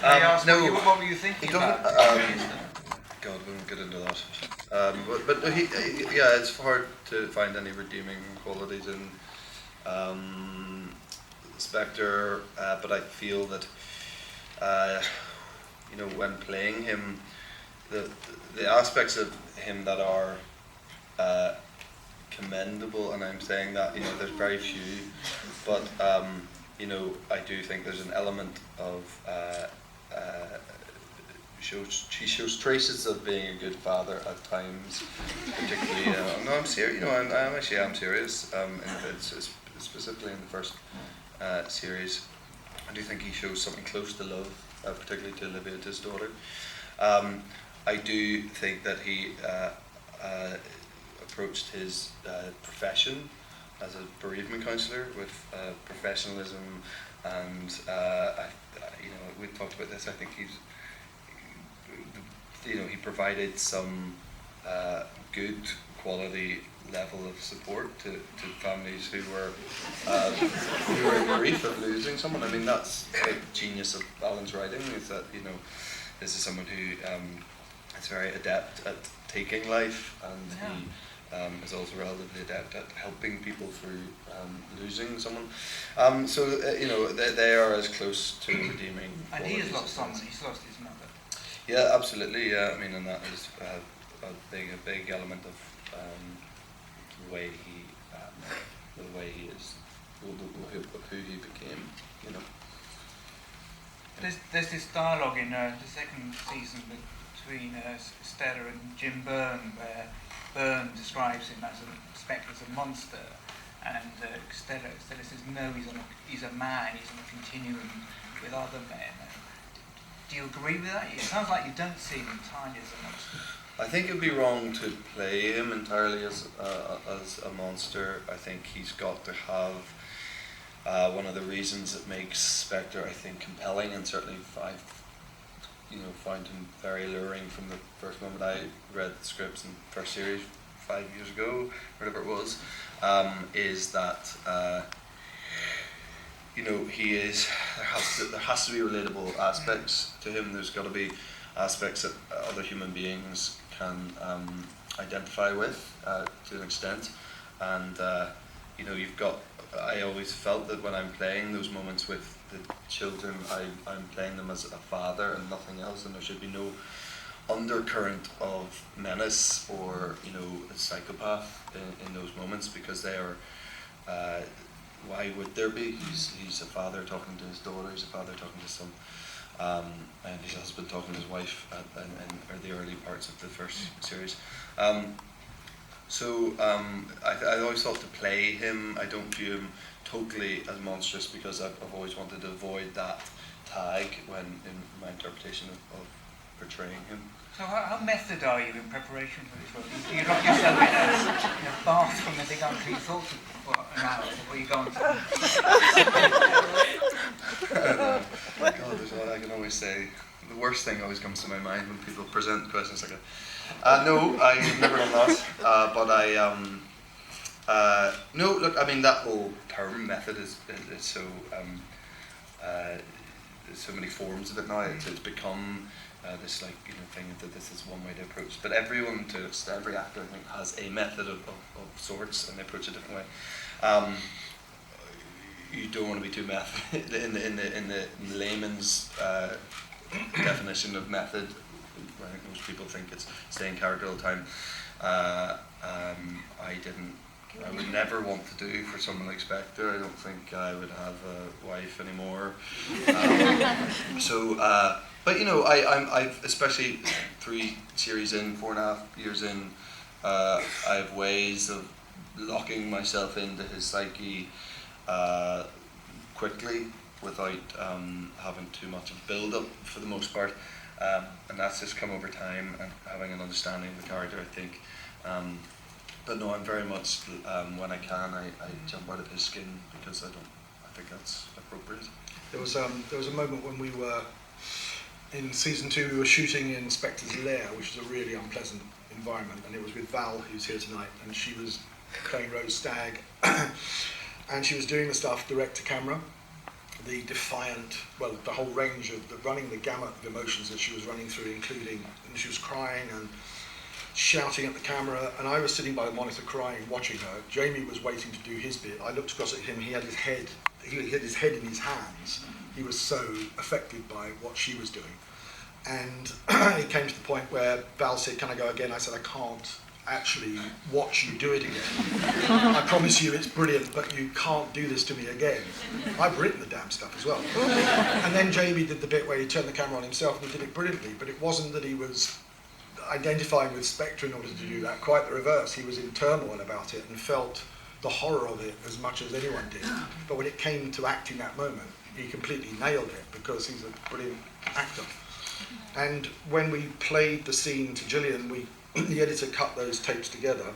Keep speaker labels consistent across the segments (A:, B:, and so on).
A: No.
B: What were you thinking about?
A: God, we won't get into that. But yeah, it's hard to find any redeeming qualities in Spectre, but I feel that when playing him, the aspects of him that are commendable, and I'm saying that there's very few, but I do think there's an element of she shows traces of being a good father at times, particularly. No, I'm serious. I'm serious. Specifically in the first series, I do think he shows something close to love, particularly to Olivia, his daughter. I do think that he approached his profession as a bereavement counsellor with professionalism, and we've talked about this. I think he provided some good quality level of support to families who were in grief of losing someone. I mean, that's the genius of Allan's writing, is that this is someone who is very adept at taking life, and he is also relatively adept at helping people through losing someone. They are as close to redeeming.
B: And he has lost someone. He's lost his mother.
A: Yeah, absolutely. Yeah, I mean, and that is a big element of the way he is, who he became.
B: There's this dialogue in the second season between Stella and Jim Byrne, where Byrne describes him as Spectre as a monster, and Stella says no, he's a man. He's on a continuum with other men. Do you agree with that? It sounds like you don't see him entirely as a monster.
A: I think it'd be wrong to play him entirely as a monster. I think he's got to have one of the reasons that makes Spectre, I think, compelling, and certainly I've found him very alluring from the first moment I read the scripts in the first series 5 years ago, whatever it was, is that he is. There has to be relatable aspects to him. There's got to be aspects that other human beings can identify with to an extent, and you've got. I always felt that when I'm playing those moments with the children, I'm playing them as a father and nothing else, and there should be no undercurrent of menace or a psychopath in those moments, because they are. Why would there be? He's a father talking to his daughter. He's a father talking to his son, and his husband talking to his wife in the early parts of the first series. I always thought to play him, I don't view him totally as monstrous, because I've always wanted to avoid that tag in my interpretation of portraying him.
B: So how method are you in preparation for this role? Do you lock yourself in a bath from the big unclean thoughts for an hour before you go on to...
A: God, there's what I can always say. The worst thing always comes to my mind when people present questions like that. No, I've never done that. But no, look, I mean, that whole term method is so there's so many forms of it now. It's become this thing that this is one way to approach. But every actor, I think, has a method of sorts, and they approach it a different way. You don't want to be too method in the layman's definition of method. I think most people think it's staying character all the time. I would never want to do for someone like Spectre. I don't think I would have a wife anymore. But I've especially 3 series in, 4.5 years in, I have ways of locking myself into his psyche quickly without having too much of build-up for the most part. And that's just come over time and having an understanding of the character, I think. But no, I'm very much, when I can, I jump out of his skin, because I think that's appropriate.
C: There was a moment when we were, in season 2, we were shooting in Spectre's lair, which is a really unpleasant environment, and it was with Val, who's here tonight, and she was playing Rose Stagg, and she was doing the stuff direct to camera, the defiant, well, the whole range of running the gamut of emotions that she was running through, including she was crying and shouting at the camera, and I was sitting by the monitor crying, watching her. Jamie was waiting to do his bit. I looked across at him. He had his head in his hands. He was so affected by what she was doing. And it came to the point where Val said, "Can I go again?" I said, "I can't actually watch you do it again. I promise you it's brilliant, but you can't do this to me again. I've written the damn stuff as well." And then Jamie did the bit where he turned the camera on himself and he did it brilliantly, but it wasn't that he was identifying with Spectre in order to do that, quite the reverse. He was in turmoil about it and felt the horror of it as much as anyone did. But when it came to acting that moment, he completely nailed it because he's a brilliant actor. And when we played the scene to Gillian, the editor cut those tapes together,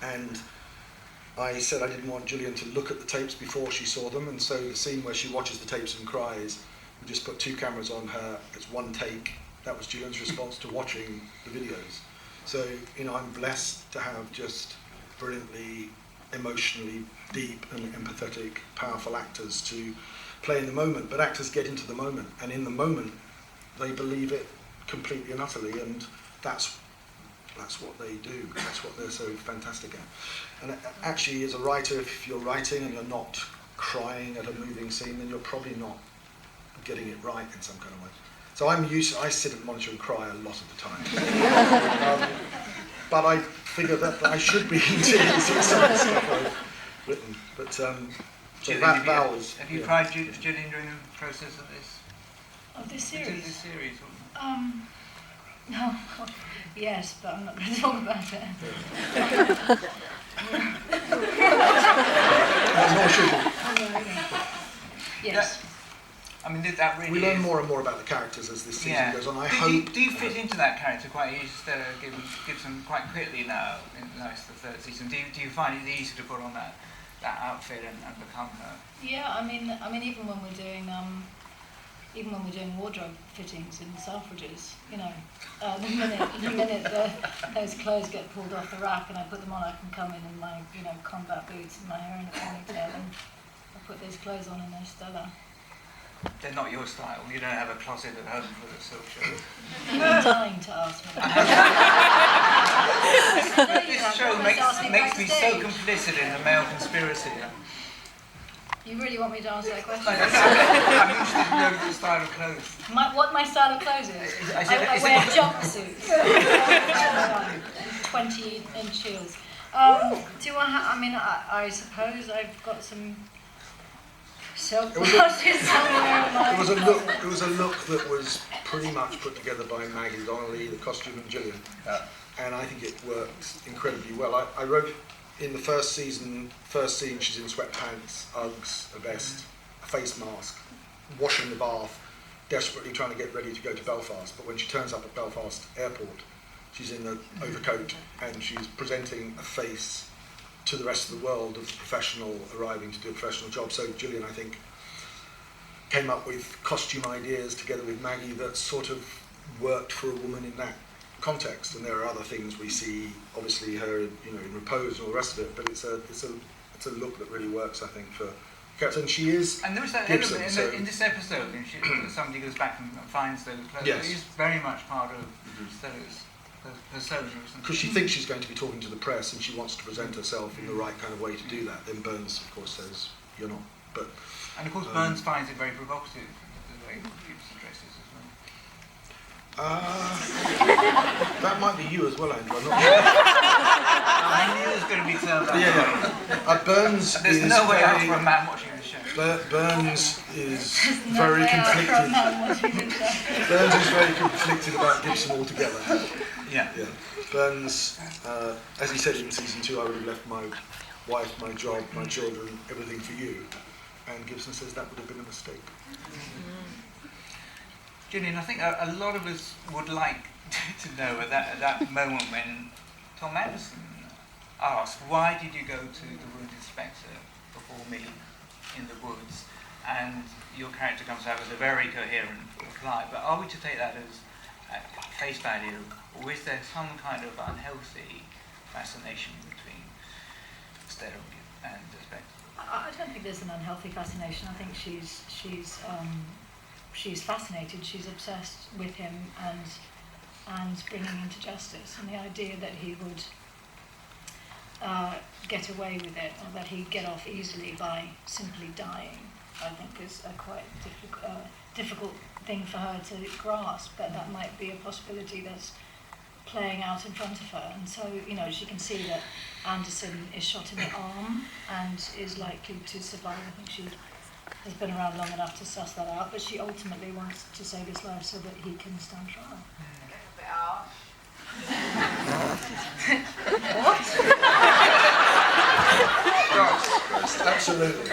C: and I said I didn't want Gillian to look at the tapes before she saw them, and so the scene where she watches the tapes and cries, we just put 2 cameras on her, it's 1 take. That was Gillian's response to watching the videos. So, I'm blessed to have just brilliantly, emotionally deep and empathetic, powerful actors to play in the moment. But actors get into the moment, and in the moment, they believe it completely and utterly, and that's what they do. That's what they're so fantastic at. And actually, as a writer, if you're writing and you're not crying at a moving scene, then you're probably not getting it right in some kind of way. So I sit at the monitor and cry a lot of the time. But I figure that I should be into some of the stuff I've written. But so
B: Gillian,
C: that was...
B: Have you cried, Gillian, during the process of this?
D: Of this series?
B: This series.
D: No, yes, but I'm not going to talk about it.
C: Nor should we.
D: Yes.
B: I mean, that really
C: we learn more and more about the characters as this season goes on.
B: Do you fit into that character quite easily? Stella Gibson quite quickly now, in the 3rd season. Do you find it easy to put on that outfit and become her?
D: Yeah, I mean, even when we're doing wardrobe fittings in Selfridges, the minute those clothes get pulled off the rack and I put them on, I can come in my combat boots and my hair in a ponytail, and I put those clothes on and they're Stella.
B: They're not your style. You don't have a closet at home for the silk show.
D: You're dying to ask me.
B: This show makes me so complicit in the male conspiracy.
D: You really want me to answer that question?
B: I'm interested to know the style of clothes.
D: What my style of clothes is? I wear jumpsuits. 20-inch heels. Do I suppose I've got some silk blouses somewhere in my...
C: It was a look that was pretty much put together by Maggie Donnelly, the costume, and Gillian. And I think it worked incredibly well. I wrote in the first scene, she's in sweatpants, Uggs, a vest, a face mask, washing the bath, desperately trying to get ready to go to Belfast. But when she turns up at Belfast Airport, she's in the overcoat and she's presenting a face to the rest of the world of a professional arriving to do a professional job. So Gillian, I think, came up with costume ideas together with Maggie that sort of worked for a woman in that context. And there are other things we see, obviously her, in repose and all the rest of it. But it's a look that really works, I think, for character. And she is.
B: And there was that
C: Gibson,
B: element in this episode, when somebody goes back and finds those clothes.
C: Yes.
B: It is very much part of Stella's persona.
C: Because she thinks she's going to be talking to the press and she wants to present herself in the right kind of way to do that. Then Burns, of course, says, "You're not." But
B: and of course, Burns finds it very provocative, the way Gibson dresses as well.
C: That might be you as well, Andrew. I'm not sure.
B: I knew it was going to be turned out.
C: Yeah. Burns
B: There's
C: is
B: no way out
C: very,
B: for a man watching the show.
C: Burns is very conflicted. Burns is very conflicted about Gibson altogether.
B: Yeah.
C: Burns, as he said in season 2, I would have left my wife, my job, my children, everything for you. And Gibson says that would have been a mistake.
B: Gillian, I think a lot of us would like to know at that moment when Tom Anderson asked, "Why did you go to the wounded Spectre before me in the woods?" And your character comes out with a very coherent reply. But are we to take that as face value, or is there some kind of unhealthy fascination between Stella and the Spectre?
D: I don't think there's an unhealthy fascination. I think she's fascinated. She's obsessed with him and bringing him to justice. And the idea that he would get away with it, or that he'd get off easily by simply dying, I think is a quite difficult thing for her to grasp. But that might be a possibility that's playing out in front of her. And so, she can see that Anderson is shot in the arm and is likely to survive. I think she has been around long enough to suss that out, but she ultimately wants to save his life so that he can stand trial. What?
C: Absolutely.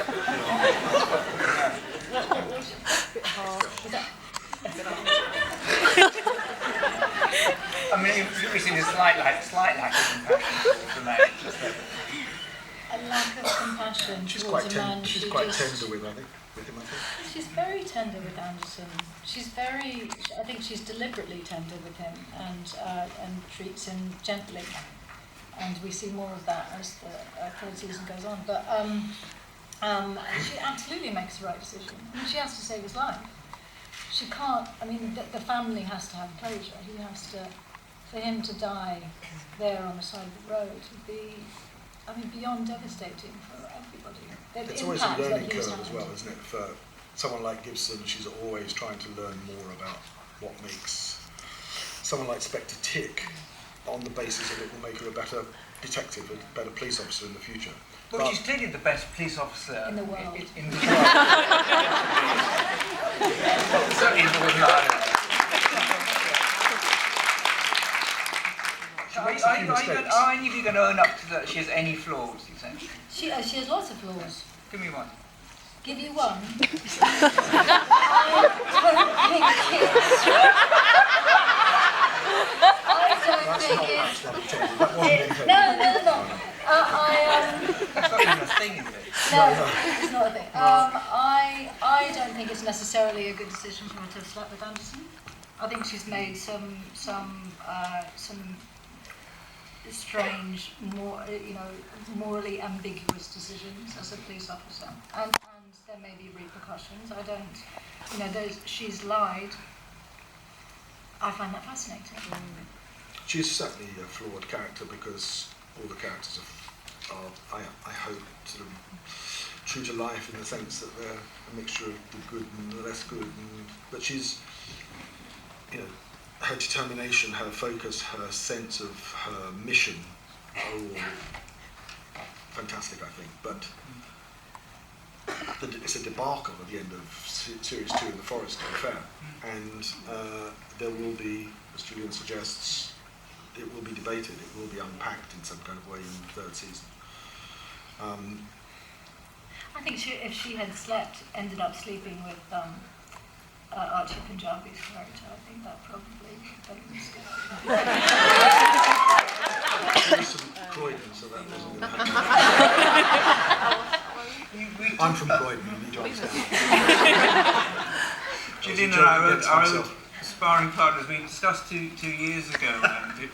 B: I mean, we've seen a slight lack of compassion towards the man.
D: A lack of compassion
C: She's
D: towards
C: quite
D: a man.
C: she's quite tender with him, I think.
D: She's very tender with Anderson. I think she's deliberately tender with him and treats him gently. And we see more of that as the third season goes on. But she absolutely makes the right decision. I mean, she has to save his life. She can't. I mean, the family has to have closure. He has to. For him to die there on the side of the road would be, beyond devastating for everybody.
C: It's always a learning curve as well, isn't it? For someone like Gibson, she's always trying to learn more about what makes someone like Spectre tick, on the basis that it will make her a better detective, a better police officer in the future.
B: Well, she's clearly the best police officer
D: in the world.
B: In the world. Certainly in Northern Ireland. Are any of you going to own up to that she has any flaws, essentially?
D: She has lots of flaws.
B: Give me one.
D: Give you one? No.
B: That's not even a thing, is it?
D: No, it's not a thing. I don't think it's necessarily a good decision for her to have slept with Anderson. I think she's made some strange, morally ambiguous decisions as a police officer, and there may be repercussions. I don't, she's lied. I find that fascinating.
C: She's certainly a flawed character because all the characters are I hope, sort of true to life in the sense that they're a mixture of the good and the less good. But she's, her determination, her focus, her sense of her mission are all fantastic, I think. But it's a debacle at the end of series 2 of the Forrester affair, and there will be, as Gillian suggests, it will be debated, it will be unpacked in some kind of way in the third season.
D: I think if she had ended up sleeping with Archie Punjabi's character, I think that probably would have been
C: There was some Croydon, so that wasn't going to happen. I'm from Croydon, you need to understand.
B: Gillian and I were our old sparring partners. We discussed two years ago, and you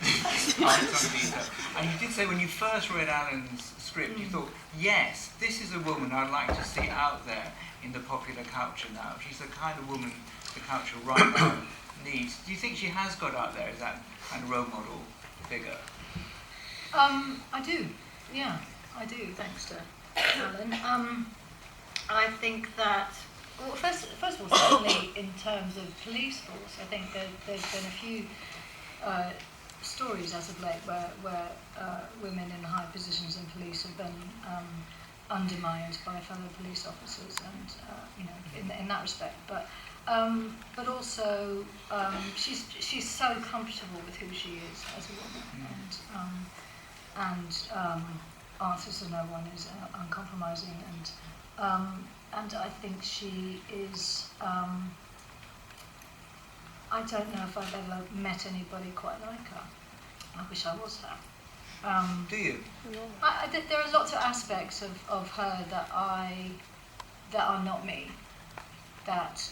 B: did say when you first read Allan's script, you thought, yes, this is a woman I'd like to see out there in the popular culture now. She's the kind of woman the culture right now needs. Do you think she has got out there as that kind of role model figure?
D: I do. Yeah, I do, thanks to Allan. I think that, well, first of all, certainly in terms of police force, I think there's been a few stories as of late where women in high positions in police have been undermined by fellow police officers, and in that respect. But also she's so comfortable with who she is as a woman, and answers to no one, is uncompromising, and I think she is. I don't know if I've ever met anybody quite like her. I wish I was her.
B: Do you?
D: There are lots of aspects of her that are not me, that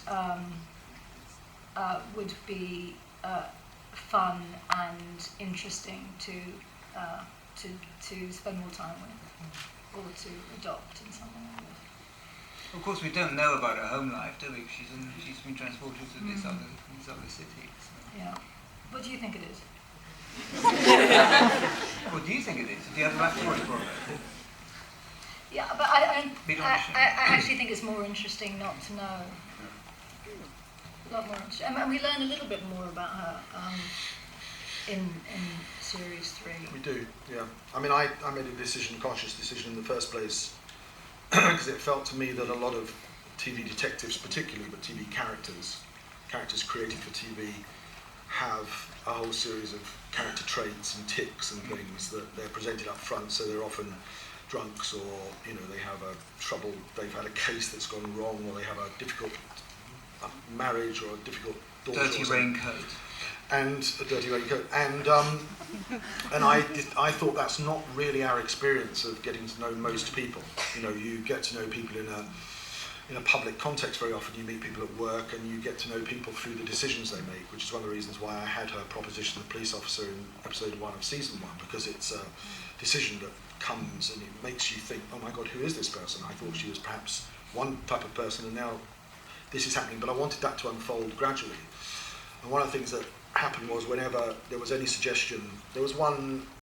D: would be fun and interesting to spend more time with. or to adopt in some way.
B: Of course, we don't know about her home life, do we? She's been transported to these other cities. So.
D: Yeah. What do you think it is?
B: What do you think it is? Do you have a backstory for it?
D: Yeah, but I actually think it's more interesting not to know. A lot more interesting. And we learn a little bit more about her in series 3.
C: We do, yeah. I mean, I made a conscious decision in the first place, because it felt to me that a lot of TV detectives particularly, but TV characters created for TV, have a whole series of character traits and tics and things that they're presented up front, so they're often drunks, or they have they've had a case that's gone wrong, or they have a difficult marriage or a difficult daughter.
B: Dirty raincoat.
C: And a dirty raincoat. And I thought that's not really our experience of getting to know most people. You get to know people in a public context very often. You meet people at work, and you get to know people through the decisions they make, which is one of the reasons why I had her proposition the police officer in episode 1 of season 1, because it's a decision that comes and it makes you think, oh my God, who is this person? I thought she was perhaps one type of person, and now this is happening. But I wanted that to unfold gradually. And one of the things that happened was, whenever there was any suggestion, there was one